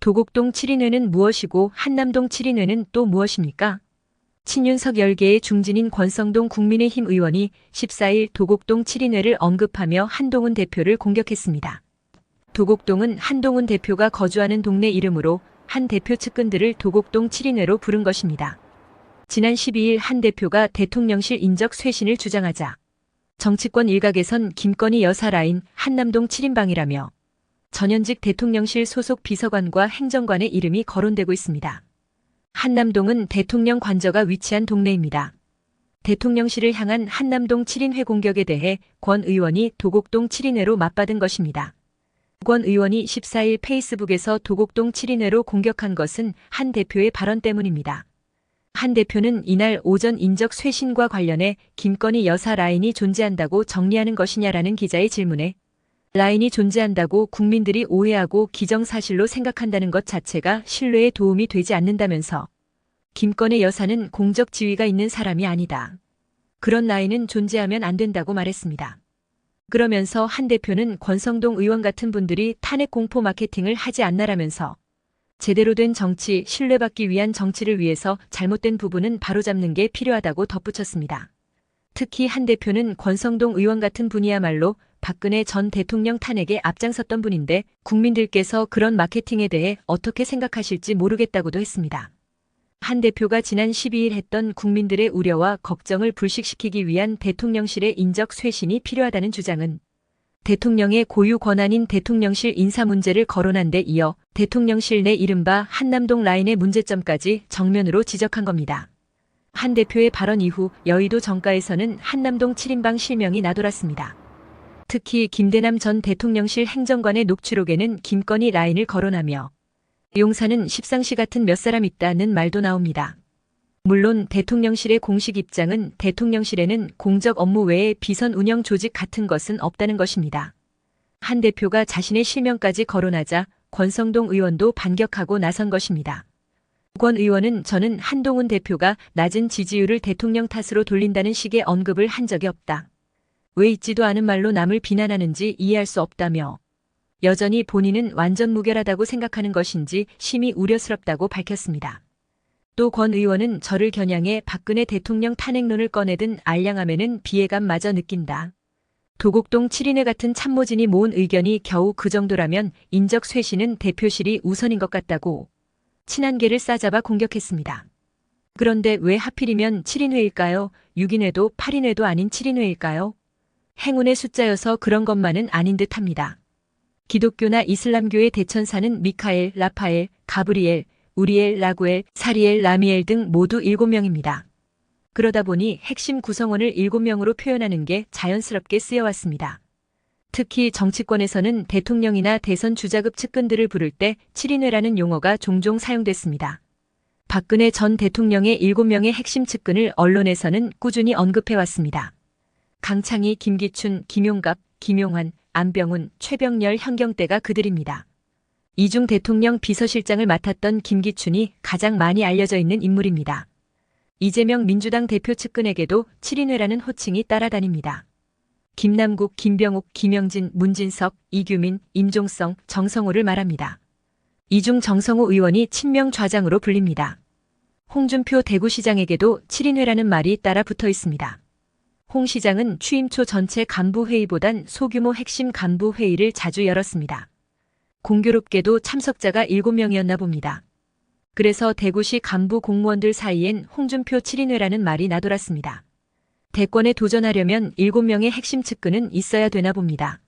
도곡동 7인회는 무엇이고 한남동 7인회는 또 무엇입니까? 친윤석 10개의 중진인 권성동 국민의힘 의원이 14일 도곡동 7인회를 언급하며 한동훈 대표를 공격했습니다. 도곡동은 한동훈 대표가 거주하는 동네 이름으로 한 대표 측근들을 도곡동 7인회로 부른 것입니다. 지난 12일 한 대표가 대통령실 인적 쇄신을 주장하자 정치권 일각에선 김건희 여사 라인 한남동 7인방이라며 전현직 대통령실 소속 비서관과 행정관의 이름이 거론되고 있습니다. 한남동은 대통령 관저가 위치한 동네입니다. 대통령실을 향한 한남동 7인회 공격에 대해 권 의원이 도곡동 7인회로 맞받은 것입니다. 권 의원이 14일 페이스북에서 도곡동 7인회로 공격한 것은 한 대표의 발언 때문입니다. 한 대표는 이날 오전 인적 쇄신과 관련해 김건희 여사 라인이 존재한다고 정리하는 것이냐라는 기자의 질문에 라인이 존재한다고 국민들이 오해하고 기정사실로 생각한다는 것 자체가 신뢰에 도움이 되지 않는다면서 김건희 여사는 공적 지위가 있는 사람이 아니다. 그런 라인은 존재하면 안 된다고 말했습니다. 그러면서 한 대표는 권성동 의원 같은 분들이 탄핵 공포 마케팅을 하지 않나라면서 제대로 된 정치, 신뢰받기 위한 정치를 위해서 잘못된 부분은 바로잡는 게 필요하다고 덧붙였습니다. 특히 한 대표는 권성동 의원 같은 분이야말로 박근혜 전 대통령 탄핵에 앞장섰던 분인데 국민들께서 그런 마케팅에 대해 어떻게 생각하실지 모르겠다고도 했습니다. 한 대표가 지난 12일 했던 국민들의 우려와 걱정을 불식시키기 위한 대통령실의 인적 쇄신이 필요하다는 주장은 대통령의 고유 권한인 대통령실 인사 문제를 거론한 데 이어 대통령실 내 이른바 한남동 라인의 문제점까지 정면으로 지적한 겁니다. 한 대표의 발언 이후 여의도 정가에서는 한남동 7인방 실명이 나돌았습니다. 특히 김대남 전 대통령실 행정관의 녹취록에는 김건희 라인을 거론하며 용사는 십상시 같은 몇 사람 있다는 말도 나옵니다. 물론 대통령실의 공식 입장은 대통령실에는 공적 업무 외에 비선 운영 조직 같은 것은 없다는 것입니다. 한 대표가 자신의 실명까지 거론하자 권성동 의원도 반격하고 나선 것입니다. 권 의원은 저는 한동훈 대표가 낮은 지지율을 대통령 탓으로 돌린다는 식의 언급을 한 적이 없다. 왜 있지도 않은 말로 남을 비난하는지 이해할 수 없다며 여전히 본인은 완전 무결하다고 생각하는 것인지 심히 우려스럽다고 밝혔습니다. 또 권 의원은 저를 겨냥해 박근혜 대통령 탄핵론을 꺼내든 알량함에는 비애감마저 느낀다. 도곡동 7인회 같은 참모진이 모은 의견이 겨우 그 정도라면 인적 쇄신은 대표실이 우선인 것 같다고 친한계를 싸잡아 공격했습니다. 그런데 왜 하필이면 7인회일까요? 6인회도 8인회도 아닌 7인회일까요? 행운의 숫자여서 그런 것만은 아닌 듯합니다. 기독교나 이슬람교의 대천사는 미카엘, 라파엘, 가브리엘, 우리엘, 라구엘, 사리엘, 라미엘 등 모두 7명입니다. 그러다 보니 핵심 구성원을 7명으로 표현하는 게 자연스럽게 쓰여왔습니다. 특히 정치권에서는 대통령이나 대선 주자급 측근들을 부를 때 7인회라는 용어가 종종 사용됐습니다. 박근혜 전 대통령의 7명의 핵심 측근을 언론에서는 꾸준히 언급해왔습니다. 강창희, 김기춘, 김용갑, 김용환, 안병훈, 최병렬, 현경대가 그들입니다. 이중 대통령 비서실장을 맡았던 김기춘이 가장 많이 알려져 있는 인물입니다. 이재명 민주당 대표 측근에게도 7인회라는 호칭이 따라다닙니다. 김남국, 김병욱, 김영진, 문진석, 이규민, 임종성, 정성호를 말합니다. 이중 정성호 의원이 친명 좌장으로 불립니다. 홍준표 대구시장에게도 7인회라는 말이 따라 붙어 있습니다. 홍 시장은 취임 초 전체 간부회의보단 소규모 핵심 간부회의를 자주 열었습니다. 공교롭게도 참석자가 7명이었나 봅니다. 그래서 대구시 간부 공무원들 사이엔 홍준표 7인회라는 말이 나돌았습니다. 대권에 도전하려면 7명의 핵심 측근은 있어야 되나 봅니다.